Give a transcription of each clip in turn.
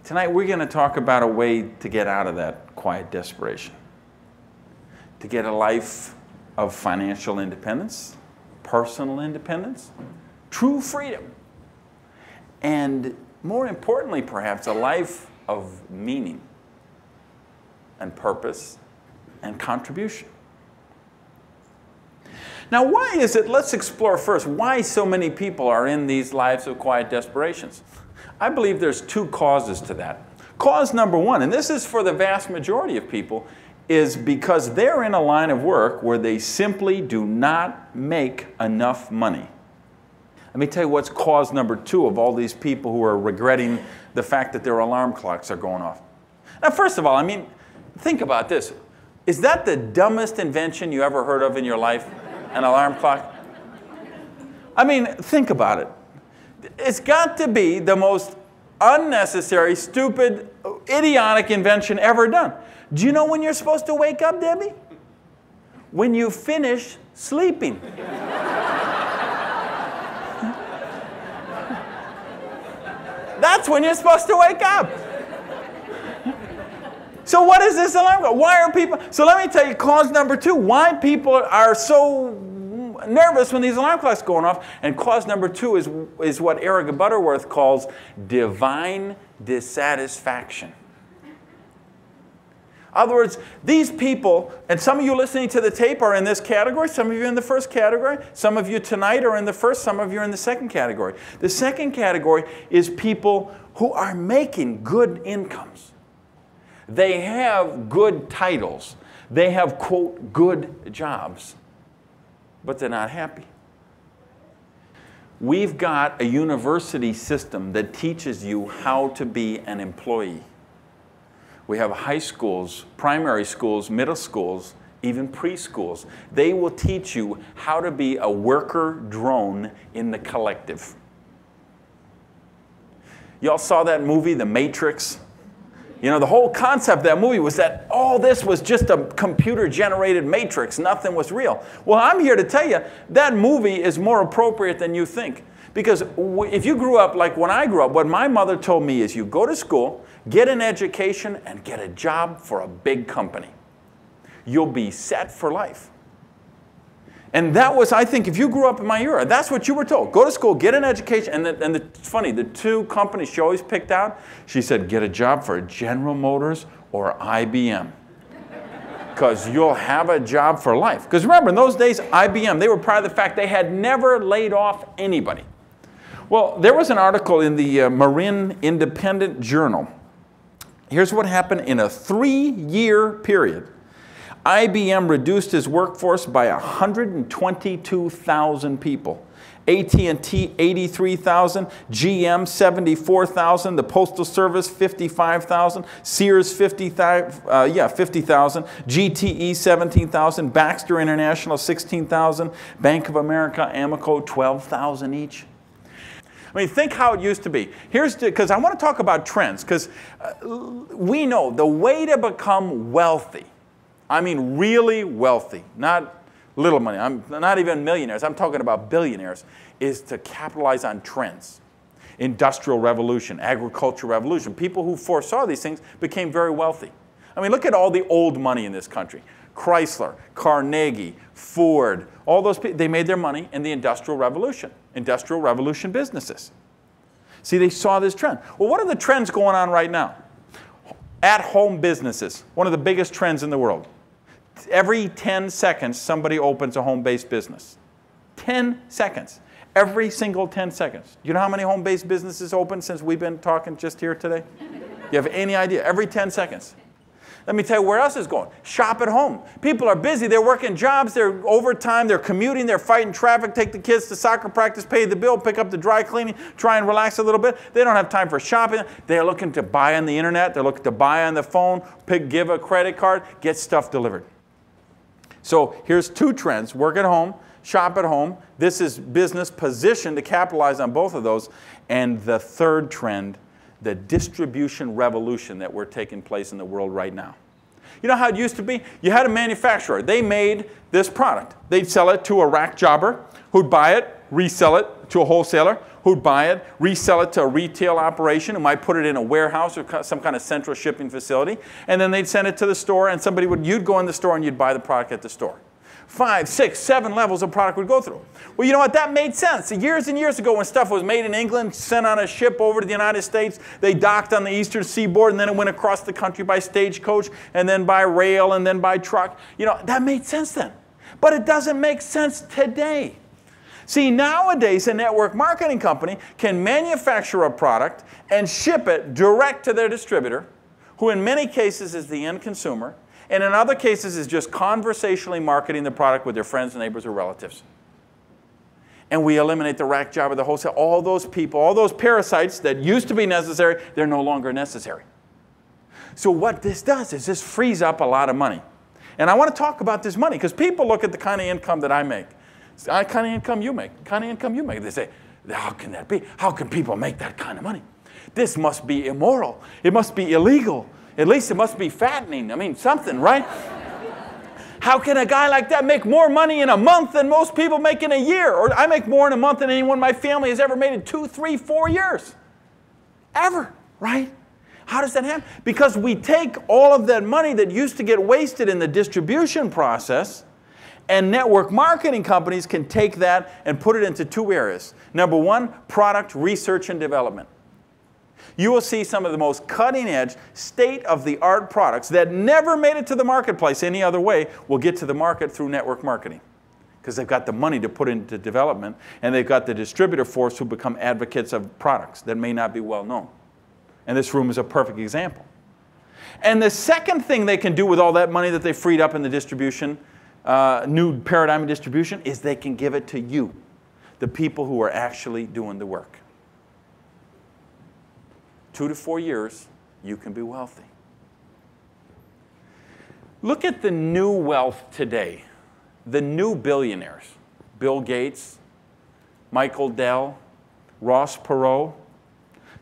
Tonight we're going to talk about a way to get out of that quiet desperation, to get a life of financial independence, personal independence, true freedom, and more importantly perhaps a life of meaning and purpose and contribution. Now, why is it, let's explore first, why so many people are in these lives of quiet desperations? I believe there's two causes to that. Cause number one, and this is for the vast majority of people, is because they're in a line of work where they simply do not make enough money. Let me tell you what's cause number two of all these people who are regretting the fact that their alarm clocks are going off. Now, first of all, I mean, think about this. Is that the dumbest invention you ever heard of in your life? An alarm clock? I mean, think about it. It's got to be the most unnecessary, stupid, idiotic invention ever done. Do you know when you're supposed to wake up, Debbie? When you finish sleeping. That's when you're supposed to wake up. So what is this alarm clock? Why are people... So let me tell you cause number two, why people are so nervous when these alarm clocks are going off. And cause number two is what Eric Butterworth calls divine dissatisfaction. In other words, these people, and some of you listening to the tape are in this category, some of you are in the first category, some of you tonight are in the first, some of you are in the second category. The second category is people who are making good incomes. They have good titles. They have, quote, good jobs, but they're not happy. We've got a university system that teaches you how to be an employee. We have high schools, primary schools, middle schools, even preschools. They will teach you how to be a worker drone in the collective. Y'all saw that movie, The Matrix? You know, the whole concept of that movie was that all this was just a computer-generated matrix. Nothing was real. Well, I'm here to tell you, that movie is more appropriate than you think. Because if you grew up like when I grew up, what my mother told me is you go to school, get an education, and get a job for a big company. You'll be set for life. And that was, I think, if you grew up in my era, that's what you were told. Go to school, get an education. And it's funny, the two companies she always picked out, she said, get a job for General Motors or IBM. Because you'll have a job for life. Because remember, in those days, IBM, they were proud of the fact they had never laid off anybody. Well, there was an article in the Marin Independent Journal. Here's what happened in a 3-year period. IBM reduced his workforce by 122,000 people. AT&T, 83,000. GM, 74,000. The Postal Service, 55,000. Sears, 50,000. GTE, 17,000. Baxter International, 16,000. Bank of America, Amoco, 12,000 each. I mean, think how it used to be. Here's because I want to talk about trends, because we know the way to become wealthy, I mean really wealthy, not little money, I'm not even millionaires, I'm talking about billionaires, is to capitalize on trends. Industrial revolution, agricultural revolution. People who foresaw these things became very wealthy. I mean, look at all the old money in this country. Chrysler, Carnegie, Ford, all those people, they made their money in the Industrial Revolution businesses. See, they saw this trend. Well, what are the trends going on right now? At-home businesses, one of the biggest trends in the world. Every 10 seconds, somebody opens a home-based business. 10 seconds. Every single 10 seconds. You know how many home-based businesses open since we've been talking just here today? You have any idea? Every 10 seconds. Let me tell you where else is going. Shop at home. People are busy. They're working jobs. They're overtime. They're commuting. They're fighting traffic. Take the kids to soccer practice. Pay the bill. Pick up the dry cleaning. Try and relax a little bit. They don't have time for shopping. They're looking to buy on the internet. They're looking to buy on the phone. Give a credit card. Get stuff delivered. So here's two trends. Work at home. Shop at home. This is business positioned to capitalize on both of those. And the third trend, the distribution revolution that we're taking place in the world right now. You know how it used to be? You had a manufacturer. They made this product. They'd sell it to a rack jobber who'd buy it, resell it to a wholesaler, who'd buy it, resell it to a retail operation who might put it in a warehouse or some kind of central shipping facility, and then they'd send it to the store, and you'd go in the store and you'd buy the product at the store. 5, 6, 7 levels of product would go through. Well, you know what? That made sense. Years and years ago when stuff was made in England, sent on a ship over to the United States, they docked on the eastern seaboard, and then it went across the country by stagecoach, and then by rail, and then by truck. You know, that made sense then. But it doesn't make sense today. See, nowadays a network marketing company can manufacture a product and ship it direct to their distributor, who in many cases is the end consumer, and in other cases is just conversationally marketing the product with their friends, neighbors, or relatives. And we eliminate the rack job of the wholesale. All those people, all those parasites that used to be necessary, they're no longer necessary. So what this does is this frees up a lot of money. And I want to talk about this money because people look at the kind of income that I make. The kind of income you make, the kind of income you make. They say, how can that be? How can people make that kind of money? This must be immoral. It must be illegal. At least it must be fattening. I mean, something, right? How can a guy like that make more money in a month than most people make in a year? Or I make more in a month than anyone in my family has ever made in 2, 3, 4 years. Ever, right? How does that happen? Because we take all of that money that used to get wasted in the distribution process, and network marketing companies can take that and put it into 2 areas. Number 1, product research and development. You will see some of the most cutting-edge, state-of-the-art products that never made it to the marketplace any other way will get to the market through network marketing because they've got the money to put into development, and they've got the distributor force who become advocates of products that may not be well known. And this room is a perfect example. And the second thing they can do with all that money that they freed up in the distribution, new paradigm of distribution, is they can give it to you, the people who are actually doing the work. 2 to 4 years, you can be wealthy. Look at the new wealth today. The new billionaires. Bill Gates, Michael Dell, Ross Perot.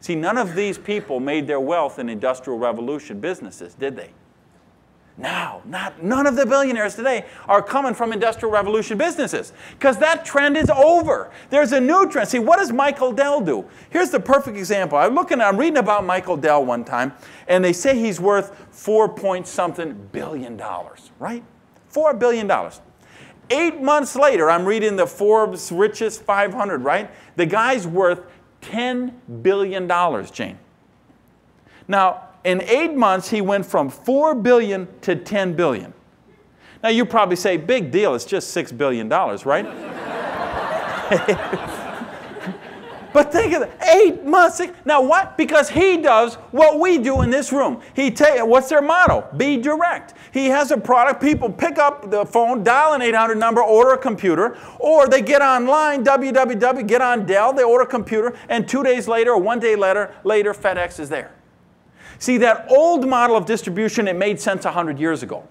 See, none of these people made their wealth in Industrial Revolution businesses, did they? Now, none of the billionaires today are coming from Industrial Revolution businesses because that trend is over. There's a new trend. See, what does Michael Dell do? Here's the perfect example. I'm reading about Michael Dell one time, and they say he's worth $4-point-something billion, right? $4 billion. 8 months later, I'm reading the Forbes Richest 500, right? The guy's worth $10 billion, Jane. Now, in 8 months, he went from $4 billion to $10 billion. Now, you probably say, big deal, it's just $6 billion, right? But think of it, 8 months. Now, what? Because he does what we do in this room. What's their motto? Be direct. He has a product. People pick up the phone, dial an 800 number, order a computer, or they get online, www, get on Dell, they order a computer, and 2 days later or 1 day later, FedEx is there. See, that old model of distribution, it made sense 100 years ago.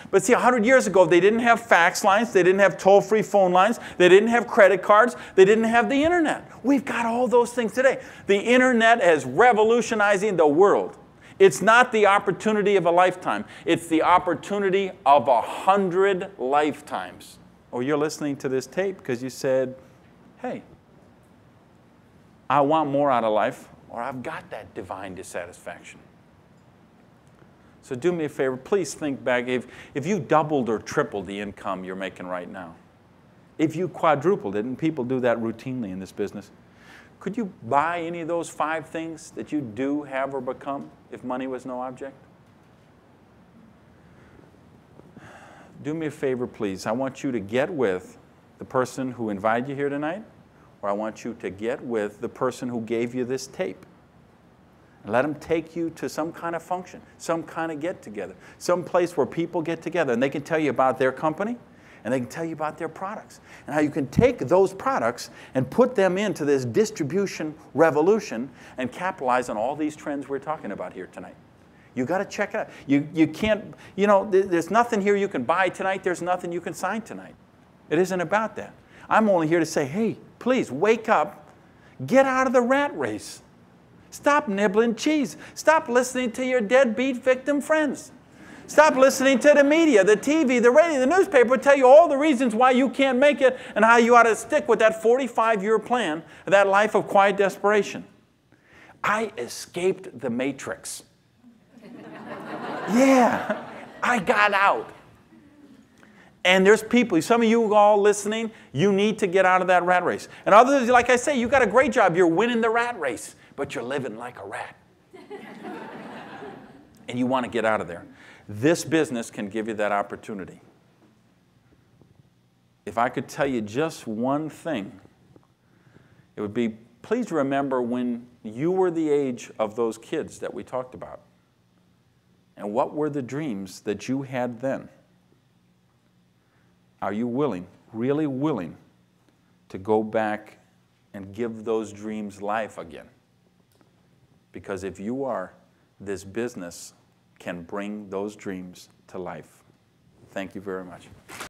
But see, 100 years ago, they didn't have fax lines, they didn't have toll-free phone lines, they didn't have credit cards, they didn't have the internet. We've got all those things today. The internet is revolutionizing the world. It's not the opportunity of a lifetime. It's the opportunity of 100 lifetimes. Or you're listening to this tape because you said, hey, I want more out of life, or I've got that divine dissatisfaction. So do me a favor, please think back. If you doubled or tripled the income you're making right now, if you quadrupled it, and people do that routinely in this business, could you buy any of those 5 things that you do have or become if money was no object? Do me a favor, please. I want you to get with the person who invited you here tonight, or I want you to get with the person who gave you this tape. And let them take you to some kind of function, some kind of get-together, some place where people get together, and they can tell you about their company, and they can tell you about their products, and how you can take those products and put them into this distribution revolution and capitalize on all these trends we're talking about here tonight. You've got to check it out. You can't, you know, there's nothing here you can buy tonight. There's nothing you can sign tonight. It isn't about that. I'm only here to say, hey, please wake up. Get out of the rat race. Stop nibbling cheese. Stop listening to your deadbeat victim friends. Stop listening to the media, the TV, the radio, the newspaper tell you all the reasons why you can't make it and how you ought to stick with that 45-year plan, that life of quiet desperation. I escaped the matrix. Yeah, I got out. And there's people, some of you all listening, you need to get out of that rat race. And others, like I say, you got a great job. You're winning the rat race, but you're living like a rat. And you want to get out of there. This business can give you that opportunity. If I could tell you just one thing, it would be, please remember when you were the age of those kids that we talked about. And what were the dreams that you had then? Are you willing, really willing, to go back and give those dreams life again? Because if you are, this business can bring those dreams to life. Thank you very much.